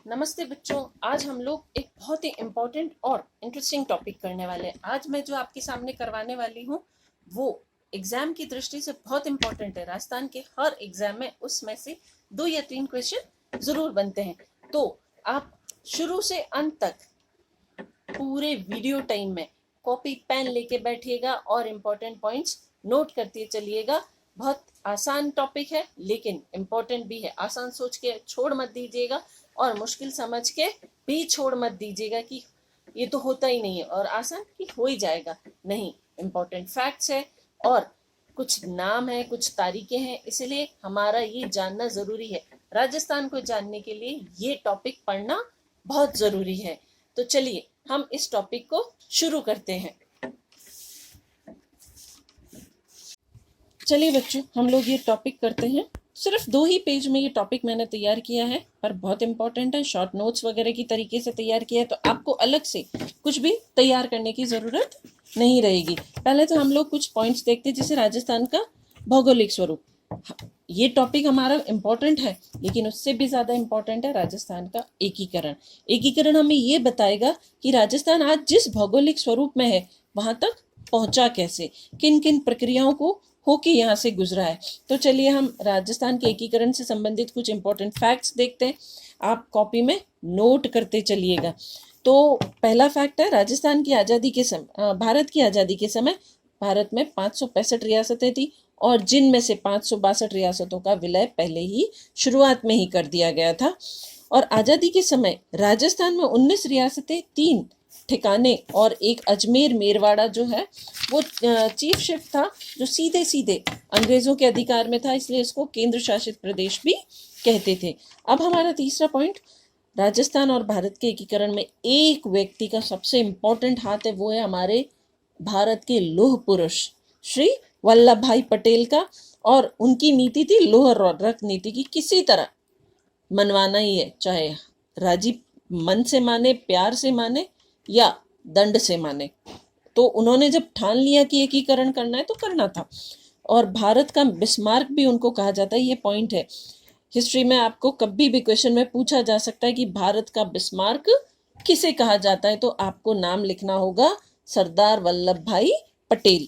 नमस्ते बच्चों, आज हम लोग एक बहुत ही इम्पोर्टेंट और इंटरेस्टिंग टॉपिक करने वाले हैं। आज मैं जो आपके सामने करवाने वाली हूँ वो एग्जाम की दृष्टि से बहुत इम्पोर्टेंट है। राजस्थान के हर एग्जाम में उसमें से 2 या 3 क्वेश्चन जरूर बनते हैं। तो आप शुरू से अंत तक पूरे वीडियो टाइम में कॉपी पेन लेके बैठिएगा और इम्पोर्टेंट पॉइंट्स नोट करते चलिएगा। बहुत आसान टॉपिक है लेकिन इम्पोर्टेंट भी है। आसान सोच के छोड़ मत दीजिएगा और मुश्किल समझ के भी छोड़ मत दीजिएगा कि ये तो होता ही नहीं है और आसान कि हो ही जाएगा। नहीं, इम्पोर्टेंट फैक्ट्स है और कुछ नाम है, कुछ तारीखें हैं, इसलिए हमारा ये जानना जरूरी है। राजस्थान को जानने के लिए ये टॉपिक पढ़ना बहुत जरूरी है। तो चलिए हम इस टॉपिक को शुरू करते हैं। चलिए बच्चों, हम लोग ये टॉपिक करते हैं। सिर्फ 2 ही पेज में ये टॉपिक मैंने तैयार किया है, पर बहुत इंपॉर्टेंट है। शॉर्ट नोट्स वगैरह की तरीके से तैयार किया है, तो आपको अलग से कुछ भी तैयार करने की ज़रूरत नहीं रहेगी। पहले तो हम लोग कुछ पॉइंट्स देखते हैं, जैसे राजस्थान का भौगोलिक स्वरूप। ये टॉपिक हमारा इम्पोर्टेंट है, लेकिन उससे भी ज़्यादा इम्पोर्टेंट है राजस्थान का एकीकरण। एकीकरण हमें ये बताएगा कि राजस्थान आज जिस भौगोलिक स्वरूप में है वहाँ तक पहुँचा कैसे, किन किन प्रक्रियाओं को होके यहाँ से गुजरा है। तो चलिए हम राजस्थान के एकीकरण से संबंधित कुछ इंपॉर्टेंट फैक्ट्स देखते हैं। आप कॉपी में नोट करते चलिएगा। तो पहला फैक्ट है, राजस्थान की आज़ादी के समय, भारत की आज़ादी के समय भारत में 565 रियासतें थी और जिनमें से 562 रियासतों का विलय पहले ही शुरुआत में ही कर दिया गया था। और आज़ादी के समय राजस्थान में 19 रियासतें, 3 ठिकाने और एक अजमेर मेरवाड़ा जो है वो चीफ शिफ्ट था, जो सीधे सीधे अंग्रेजों के अधिकार में था, इसलिए इसको केंद्र शासित प्रदेश भी कहते थे। अब हमारा तीसरा पॉइंट, राजस्थान और भारत के एकीकरण में एक व्यक्ति का सबसे इम्पोर्टेंट हाथ है, वो है हमारे भारत के लौह पुरुष श्री वल्लभ भाई पटेल का। और उनकी नीति थी लौह रक्त नीति की, किसी तरह मनवाना ही है, चाहे राजी मन से माने, प्यार से माने या दंड से माने। तो उन्होंने जब ठान लिया कि एकीकरण करना है तो करना था। और भारत का बिस्मार्क भी उनको कहा जाता है। ये पॉइंट है, हिस्ट्री में आपको कभी भी क्वेश्चन में पूछा जा सकता है कि भारत का बिस्मार्क किसे कहा जाता है, तो आपको नाम लिखना होगा सरदार वल्लभ भाई पटेल।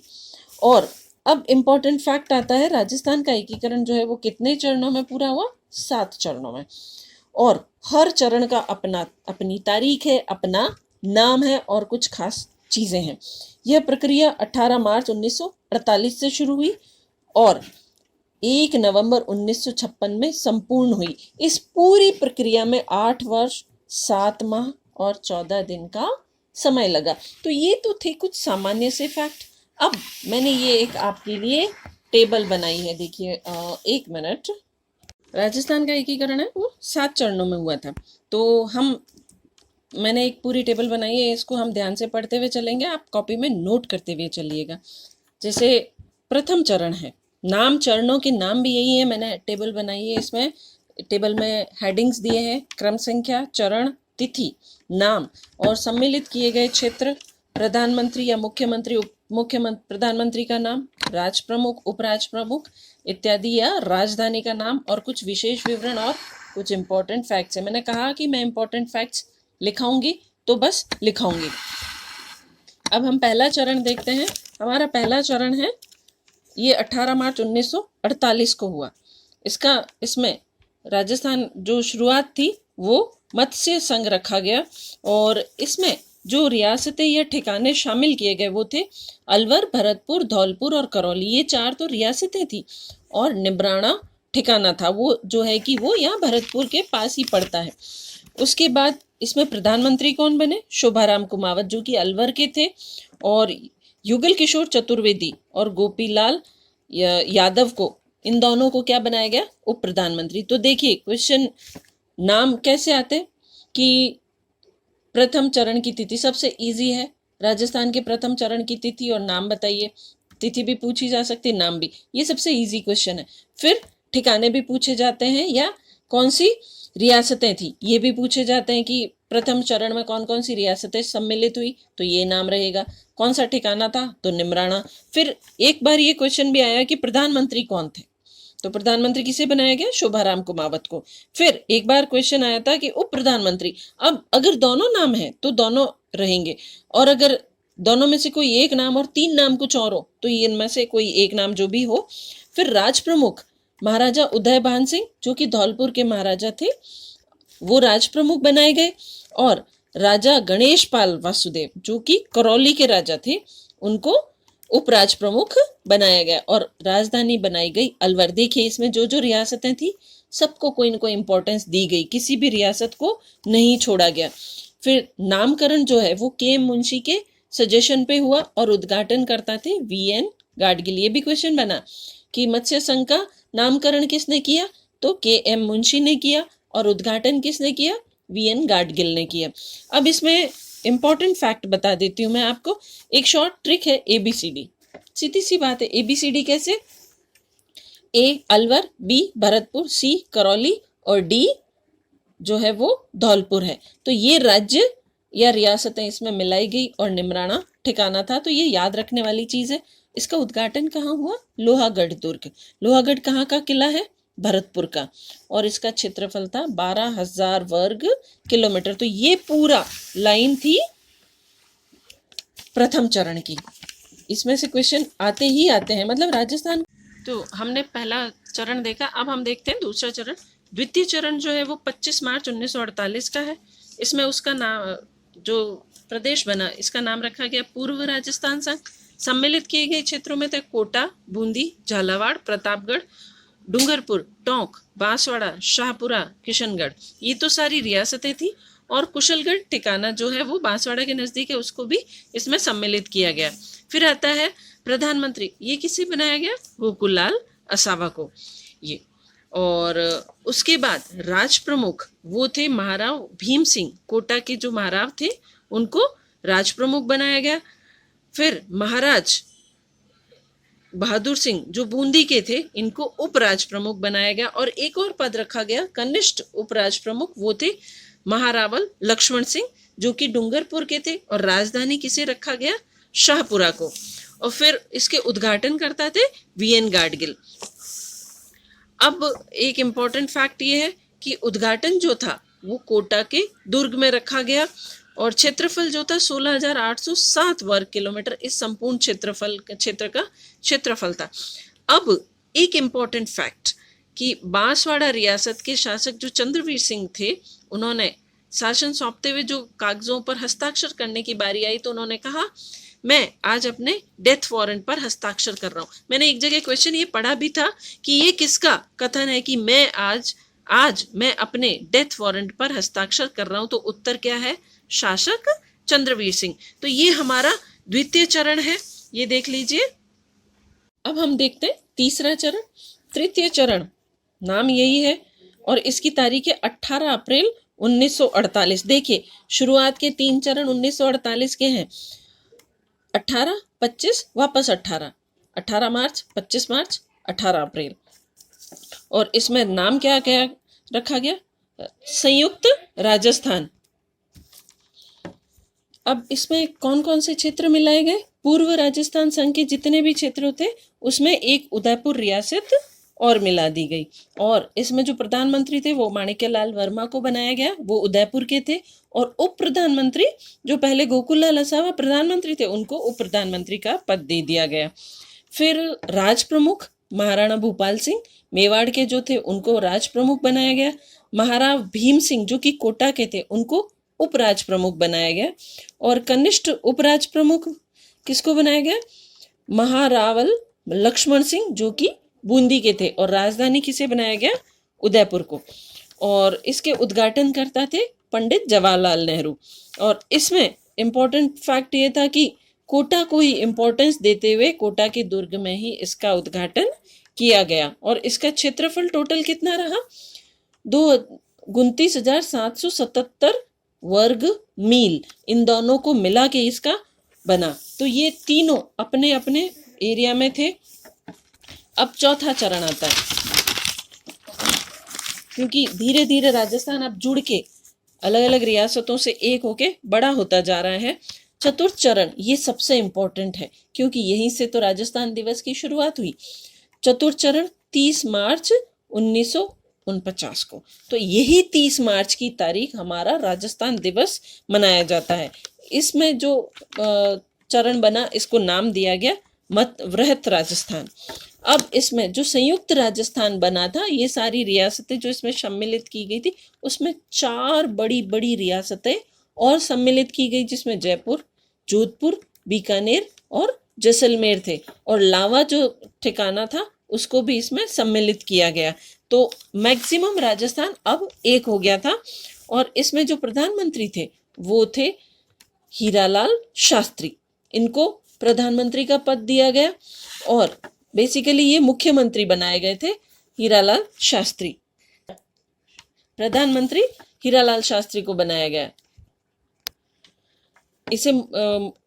और अब इम्पोर्टेंट फैक्ट आता है, राजस्थान का एकीकरण जो है वो कितने चरणों में पूरा हुआ? 7 चरणों में। और हर चरण का अपनी तारीख है, अपना नाम है और कुछ खास चीज़ें हैं। यह प्रक्रिया 18 मार्च 1948 से शुरू हुई और 1 नवंबर 1956 में संपूर्ण हुई। इस पूरी प्रक्रिया में 8 वर्ष 7 माह और 14 दिन का समय लगा। तो ये तो थे कुछ सामान्य से फैक्ट। अब मैंने ये एक आपके लिए टेबल बनाई है, देखिए, 1 मिनट। राजस्थान का एकीकरण है वो 7 चरणों में हुआ था। तो मैंने एक पूरी टेबल बनाई है, इसको हम ध्यान से पढ़ते हुए चलेंगे, आप कॉपी में नोट करते हुए चलिएगा। जैसे प्रथम चरण है, नाम, चरणों के नाम भी यही है, मैंने टेबल बनाई है। इसमें टेबल में हेडिंग्स दिए हैं, क्रम संख्या, चरण, तिथि, नाम और सम्मिलित किए गए क्षेत्र, प्रधानमंत्री या मुख्यमंत्री, मुख्यमंत्री, प्रधानमंत्री का नाम, राज प्रमुख, उपराज प्रमुख इत्यादि या राजधानी का नाम और कुछ विशेष विवरण और कुछ इंपॉर्टेंट फैक्ट्स है। मैंने कहा कि मैं इंपॉर्टेंट फैक्ट्स लिखाऊंगी तो बस लिखाऊंगी। अब हम पहला चरण देखते हैं। हमारा पहला चरण है, ये 18 मार्च 1948 को हुआ। इसमें राजस्थान जो शुरुआत थी वो मत्स्य संघ रखा गया और इसमें जो रियासतें या ठिकाने शामिल किए गए वो थे अलवर, भरतपुर, धौलपुर और करौली। ये 4 तो रियासतें थी और निब्राना ठिकाना था, वो जो है कि वो यहाँ भरतपुर के पास ही पड़ता है। उसके बाद इसमें प्रधानमंत्री कौन बने? शोभाराम कुमावत, जो कि अलवर के थे, और युगल किशोर चतुर्वेदी और गोपीलाल यादव को, इन दोनों को क्या बनाया गया? उप प्रधानमंत्री। तो देखिए क्वेश्चन नाम कैसे आते कि प्रथम चरण की तिथि सबसे इजी है, राजस्थान के प्रथम चरण की तिथि और नाम बताइए। तिथि भी पूछी जा सकती, नाम भी, ये सबसे इजी क्वेश्चन है। फिर ठिकाने भी पूछे जाते हैं या कौन सी रियासतें थी ये भी पूछे जाते हैं कि प्रथम चरण में कौन कौन सी रियासतें सम्मिलित हुई, तो ये नाम रहेगा। कौन सा ठिकाना था? तो निमराना। फिर एक बार ये क्वेश्चन भी आया कि प्रधानमंत्री कौन थे, तो प्रधानमंत्री किसे बनाया गया? शोभाराम कुमावत को। फिर एक बार क्वेश्चन आया था कि उप प्रधानमंत्री, अब अगर दोनों नाम है तो दोनों रहेंगे, और अगर दोनों में से कोई एक नाम और 3 नाम कुछ और हो तो इनमें से कोई एक नाम जो भी हो। फिर राज प्रमुख महाराजा उदयभान सिंह जो कि धौलपुर के महाराजा थे, वो राज प्रमुख बनाए गए, और राजा गणेश पाल वासुदेव जो कि करौली के राजा थे, उनको उपराज प्रमुख बनाया गया, और राजधानी बनाई गई अलवर। देखिए इसमें जो जो रियासतें थी सबको कोई न कोई इंपॉर्टेंस दी गई, किसी भी रियासत को नहीं छोड़ा गया। फिर नामकरण जो है वो के.एम. मुंशी के सजेशन पे हुआ, और उद्घाटन करता थे वी.एन. गाडगिल। ये भी क्वेश्चन बना कि मत्स्य संघ का नामकरण किसने किया? तो के.एम. मुंशी ने किया, और उद्घाटन किसने किया? वी.एन. गाडगिल ने किया। अब इसमें इंपॉर्टेंट फैक्ट बता देती हूँ मैं आपको। एक शॉर्ट ट्रिक है ABCD, सीधी सी बात है। ABCD कैसे? A Alwar, B Bharatpur, C Karauli, और D जो है वो धौलपुर है। तो ये राज्य या रियासतें इसमें मिलाई गई, और निमराना ठिकाना था। तो ये याद रखने वाली चीज है। इसका उद्घाटन कहाँ हुआ? लोहागढ़ दुर्ग। लोहागढ़ कहाँ का किला है? भरतपुर का, और इसका क्षेत्रफल था 12,000 वर्ग किलोमीटर। तो ये पूरा लाइन थी प्रथम चरण की। इसमें से क्वेश्चन आते ही आते हैं, मतलब राजस्थान। तो हमने पहला चरण देखा, अब हम देखते हैं दूसरा चरण। द्वितीय चरण जो है वो 25 मार्च 1948 का है। इसमें उसका नाम, जो प्रदेश बना, इसका नाम रखा गया पूर्व राजस्थान संघ। सम्मिलित किए गए क्षेत्रों में थे कोटा, बूंदी, झालावाड़, प्रतापगढ़, डूंगरपुर, टोंक, बांसवाड़ा, शाहपुरा, किशनगढ़। ये तो सारी रियासतें थी, और कुशलगढ़ ठिकाना जो है वो बांसवाड़ा के नजदीक है, उसको भी इसमें सम्मिलित किया गया। फिर आता है प्रधानमंत्री, ये किसे बनाया गया? गोकुललाल असावा को ये। और उसके बाद राज प्रमुख वो थे महाराव भीम सिंह, कोटा के जो महाराव थे उनको राज प्रमुख बनाया गया। फिर महाराज बहादुर सिंह जो बूंदी के थे, इनको उपराज प्रमुख बनाया गया, और एक और पद रखा गया कनिष्ठ उपराज प्रमुख, वो थे महारावल लक्ष्मण सिंह जो कि डूंगरपुर के थे, और राजधानी किसे रखा गया? शाहपुरा को। और फिर इसके उद्घाटन करता थे वी.एन. गाडगिल। अब एक इम्पॉर्टेंट फैक्ट ये है कि उद्घाटन जो था वो कोटा के दुर्ग में रखा गया, और क्षेत्रफल जो था 16,807 वर्ग किलोमीटर इस संपूर्ण क्षेत्र का क्षेत्रफल था। अब एक इम्पॉर्टेंट फैक्ट कि बांसवाड़ा रियासत के शासक जो चंद्रवीर सिंह थे, उन्होंने शासन सौंपते हुए जो कागजों पर हस्ताक्षर करने की बारी आई तो उन्होंने कहा मैं आज अपने डेथ वारंट पर हस्ताक्षर कर रहा हूँ। मैंने एक जगह क्वेश्चन ये पढ़ा भी था कि ये किसका कथन है कि मैं आज मैं अपने डेथ वारंट पर हस्ताक्षर कर रहा हूँ, तो उत्तर क्या है? शासक चंद्रवीर सिंह। तो ये हमारा द्वितीय चरण है, ये देख लीजिए। अब हम देखते हैं तीसरा चरण। तृतीय चरण नाम यही है, और इसकी तारीख है 18 अप्रैल 1948। देखिए शुरुआत के 3 चरण 1948 के हैं। 18, 25, वापस 18, 18 मार्च, 25 मार्च, 18 अप्रैल। और इसमें नाम क्या क्या रखा गया? संयुक्त राजस्थान। अब इसमें कौन कौन से क्षेत्र मिलाए गए? पूर्व राजस्थान संघ के जितने भी क्षेत्र थे उसमें एक उदयपुर रियासत और मिला दी गई। और इसमें जो प्रधानमंत्री थे वो माणिक्यलाल वर्मा को बनाया गया, वो उदयपुर के थे। और उप प्रधानमंत्री जो पहले गोकुललाल असावा प्रधानमंत्री थे, उनको उप प्रधानमंत्री का पद दे दिया गया। फिर राज प्रमुख महाराणा भूपाल सिंह मेवाड़ के जो थे उनको राज प्रमुख बनाया गया। महाराव भीम सिंह जो कि कोटा के थे उनको उपराज प्रमुख बनाया गया। और कनिष्ठ उपराज प्रमुख किसको बनाया गया? महारावल लक्ष्मण सिंह जो कि बूंदी के थे। और राजधानी किसे बनाया गया? उदयपुर को। और इसके उद्घाटन करता थे पंडित जवाहरलाल नेहरू। और इसमें इम्पोर्टेंट फैक्ट ये था कि कोटा को ही इम्पोर्टेंस देते हुए कोटा के दुर्ग में ही इसका उद्घाटन किया गया। और इसका क्षेत्रफल टोटल कितना रहा? 29,777 वर्ग मील। इन दोनों को मिला के इसका बना। तो ये तीनों अपने अपने एरिया में थे। अब चौथा चरण आता है, क्योंकि धीरे धीरे राजस्थान अब जुड़ के अलग अलग रियासतों से एक होके बड़ा होता जा रहा है। चतुर्थ चरण ये सबसे इम्पोर्टेंट है, क्योंकि यहीं से तो राजस्थान दिवस की शुरुआत हुई। चतुर्थ चरण 30 मार्च 1949 को। तो यही 30 मार्च की तारीख हमारा राजस्थान दिवस मनाया जाता है। इसमें जो चरण बना, इसको नाम दिया गया मत वृहत राजस्थान। अब इसमें जो संयुक्त राजस्थान बना था, ये सारी रियासतें जो इसमें सम्मिलित की गई थी, उसमें 4 बड़ी बड़ी रियासतें और सम्मिलित की गई, जिसमें जयपुर, जोधपुर, बीकानेर और जैसलमेर थे। और लावा जो ठिकाना था उसको भी इसमें सम्मिलित किया गया। तो मैक्सिमम राजस्थान अब एक हो गया था। और इसमें जो प्रधानमंत्री थे वो थे हीरालाल शास्त्री। इनको प्रधानमंत्री का पद दिया गया और बेसिकली ये मुख्यमंत्री बनाए गए थे, हीरालाल शास्त्री। प्रधानमंत्री हीरालाल शास्त्री को बनाया गया। इसे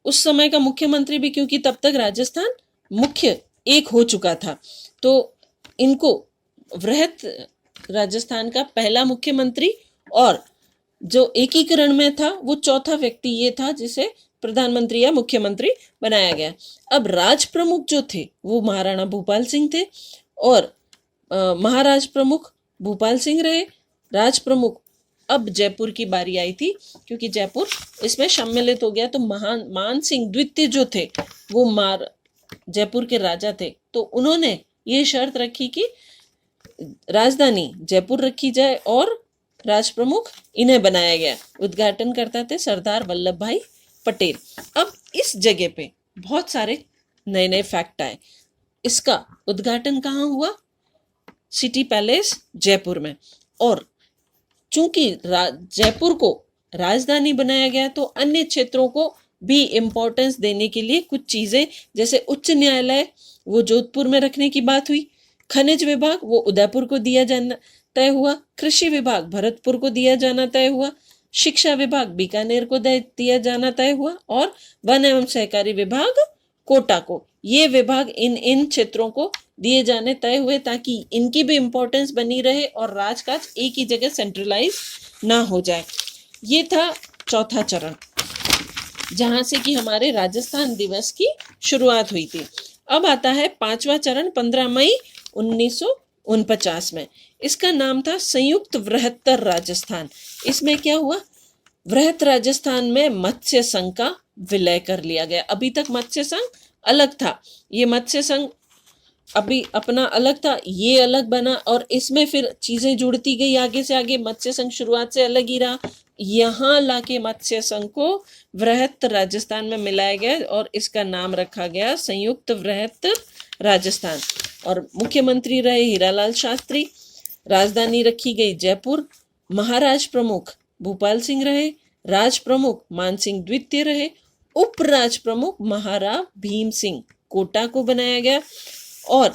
उस समय का मुख्यमंत्री भी, क्योंकि तब तक राजस्थान मुख्य एक हो चुका था, तो इनको वृहत राजस्थान का पहला मुख्यमंत्री और जो एकीकरण में था वो चौथा व्यक्ति ये था जिसे प्रधानमंत्री या मुख्यमंत्री बनाया गया। अब राज प्रमुख जो थे वो महाराणा भूपाल सिंह थे और महाराज प्रमुख भूपाल सिंह रहे। राज प्रमुख, अब जयपुर की बारी आई थी क्योंकि जयपुर इसमें सम्मिलित हो गया, तो मान सिंह द्वितीय जो थे वो जयपुर के राजा थे। तो उन्होंने ये शर्त रखी कि राजधानी जयपुर रखी जाए और राज प्रमुख इन्हें बनाया गया। उद्घाटन करता थे सरदार वल्लभ भाई पटेल। अब इस जगह पे बहुत सारे नए नए फैक्ट आए। इसका उद्घाटन कहाँ हुआ? सिटी पैलेस जयपुर में। और चूंकि जयपुर को राजधानी बनाया गया तो अन्य क्षेत्रों को भी इम्पोर्टेंस देने के लिए कुछ चीजें, जैसे उच्च न्यायालय वो जोधपुर में रखने की बात हुई, खनिज विभाग वो उदयपुर को दिया जाना तय हुआ, कृषि विभाग भरतपुर को दिया जाना तय हुआ, शिक्षा विभाग बीकानेर को दिया जाना तय हुआ और वन एवं सहकारी विभाग कोटा को। ये विभाग इन क्षेत्रों को दिए जाने तय हुए ताकि इनकी भी इम्पोर्टेंस बनी रहे और राजकाज एक ही जगह सेंट्रलाइज ना हो जाए। ये था चौथा चरण, जहां से कि हमारे राजस्थान दिवस की शुरुआत हुई थी। अब आता है पांचवा चरण 15 मई 1949 में। इसका नाम था संयुक्त वृहत्तर राजस्थान। इसमें क्या हुआ? वृहत राजस्थान में मत्स्य संघ का विलय कर लिया गया। अभी तक मत्स्य संघ अलग था, ये मत्स्य संघ अभी अपना अलग था, ये अलग बना और इसमें फिर चीजें जुड़ती गई आगे से आगे। मत्स्य संघ शुरुआत से अलग ही रहा, यहाँ लाके मत्स्य संघ को वृहत राजस्थान में मिलाया गया और इसका नाम रखा गया संयुक्त वृहत राजस्थान। और मुख्यमंत्री रहे हीरालाल शास्त्री, राजधानी रखी गई जयपुर, महाराज प्रमुख भूपाल सिंह रहे, राज प्रमुख मान सिंह द्वितीय रहे, उपराज प्रमुख महाराज भीम सिंह कोटा को बनाया गया। और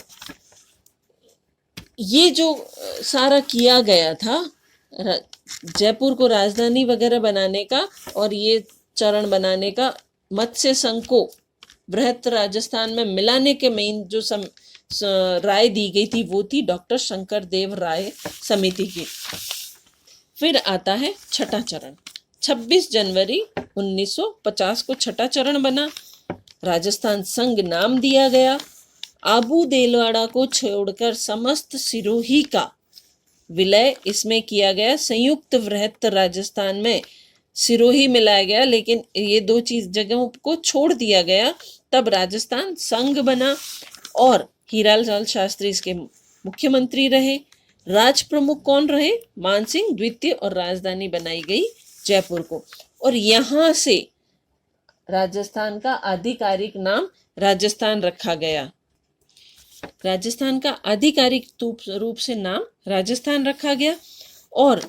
ये जो सारा किया गया था जयपुर को राजधानी वगैरह बनाने का और ये चरण बनाने का, मत्स्य संघ को वृहत राजस्थान में मिलाने के मेन जो राय दी गई थी वो थी डॉक्टर शंकर देव राय समिति की। फिर आता है छठा चरण। 26 जनवरी 1950 को छठा चरण बना। राजस्थान संघ नाम दिया गया। आबू देलवाड़ा को छोड़कर समस्त सिरोही का विलय इसमें किया गया। संयुक्त वृहत राजस्थान में सिरोही मिलाया गया, लेकिन ये दो चीज जगहों को छोड़ दिया गया। तब राजस्थान संघ बना और हीरालाल शास्त्री इसके मुख्यमंत्री रहे। राज प्रमुख कौन रहे? मान सिंह द्वितीय और राजधानी बनाई गई जयपुर को। और यहाँ से राजस्थान का आधिकारिक नाम राजस्थान रखा गया। राजस्थान का आधिकारिक रूप से नाम राजस्थान रखा गया और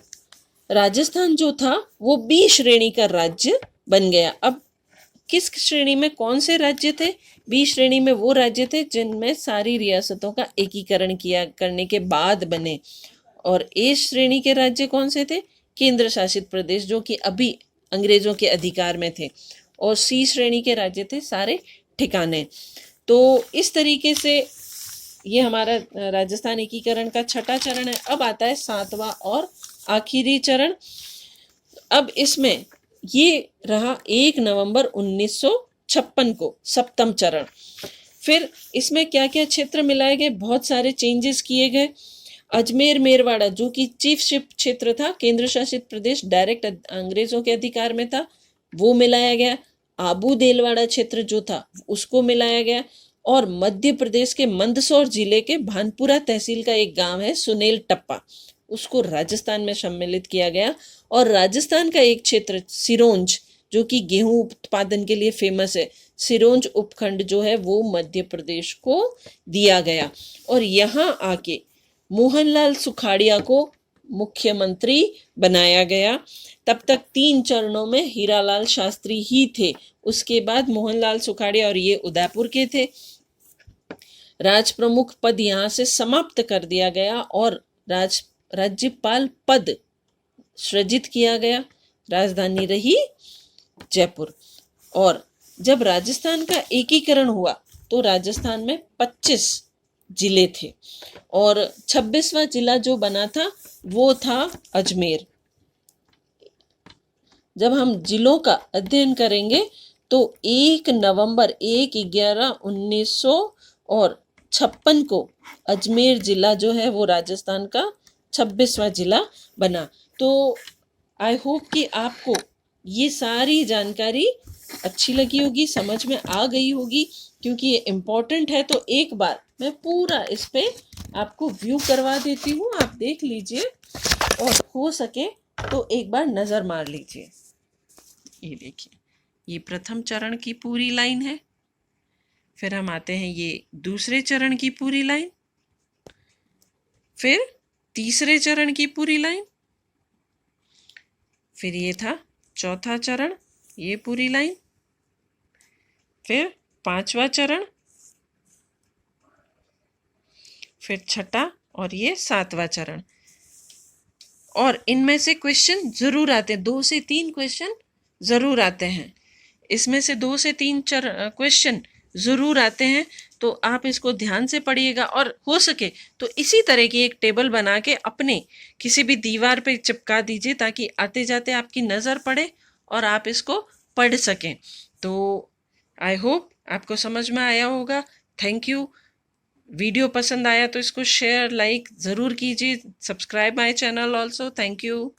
राजस्थान जो था वो बी श्रेणी का राज्य बन गया। अब किस श्रेणी में कौन से राज्य थे? बी श्रेणी में वो राज्य थे जिनमें सारी रियासतों का एकीकरण करने के बाद बने। और ए श्रेणी के राज्य कौन से थे? केंद्र शासित प्रदेश, जो कि अभी अंग्रेजों के अधिकार में थे। और सी श्रेणी के राज्य थे सारे ठिकाने। तो इस तरीके से ये हमारा राजस्थान एकीकरण का छठा चरण है। अब आता है सातवां और आखिरी चरण। अब इसमें ये रहा 1 नवंबर 1956 को सप्तम चरण। फिर इसमें क्या क्या क्षेत्र मिलाए गए, बहुत सारे चेंजेस किए गए। अजमेर मेरवाड़ा जो कि चीफशिप क्षेत्र था, केंद्र शासित प्रदेश, डायरेक्ट अंग्रेजों के अधिकार में था, वो मिलाया गया। आबू देलवाड़ा क्षेत्र जो था उसको मिलाया गया। और मध्य प्रदेश के मंदसौर जिले के भानपुरा तहसील का एक गांव है सुनेल टप्पा, उसको राजस्थान में सम्मिलित किया गया। और राजस्थान का एक क्षेत्र सिरोंज जो कि गेहूं उत्पादन के लिए फेमस है, सिरोंज उपखंड जो है वो मध्य प्रदेश को दिया गया। और यहाँ आके मोहनलाल सुखाड़िया को मुख्यमंत्री बनाया गया। तब तक 3 चरणों में हीरालाल शास्त्री ही थे, उसके बाद मोहनलाल सुखाड़िया, और ये उदयपुर के थे। राज प्रमुख पद यहाँ से समाप्त कर दिया गया और राज्यपाल पद सृजित किया गया। राजधानी रही जयपुर। और जब राजस्थान का एकीकरण हुआ तो राजस्थान में 25 जिले थे और 26वां जिला जो बना था वो था अजमेर। जब हम जिलों का अध्ययन करेंगे तो 1 नवंबर 1/11/1956 को अजमेर जिला जो है वो राजस्थान का 26वां जिला बना। तो आई होप कि आपको ये सारी जानकारी अच्छी लगी होगी, समझ में आ गई होगी, क्योंकि ये इम्पोर्टेंट है। तो एक बार मैं पूरा इस पे आपको व्यू करवा देती हूँ, आप देख लीजिए और हो सके तो एक बार नज़र मार लीजिए। ये देखिए, ये प्रथम चरण की पूरी लाइन है। फिर हम आते हैं ये दूसरे चरण की पूरी लाइन, फिर तीसरे चरण की पूरी लाइन, फिर ये था चौथा चरण, ये पूरी लाइन, फिर 5वां चरण, फिर छठा और ये 7वां चरण। और इनमें से क्वेश्चन जरूर आते हैं, 2 से 3 क्वेश्चन जरूर आते हैं। इसमें से 2 से 3 क्वेश्चन जरूर आते हैं, तो आप इसको ध्यान से पढ़िएगा। और हो सके तो इसी तरह की एक टेबल बना के अपने किसी भी दीवार पे चिपका दीजिए, ताकि आते जाते आपकी नज़र पड़े और आप इसको पढ़ सकें। तो आई होप आपको समझ में आया होगा। Thank you. वीडियो पसंद आया तो इसको शेयर लाइक ज़रूर कीजिए। Subscribe my channel also. Thank you.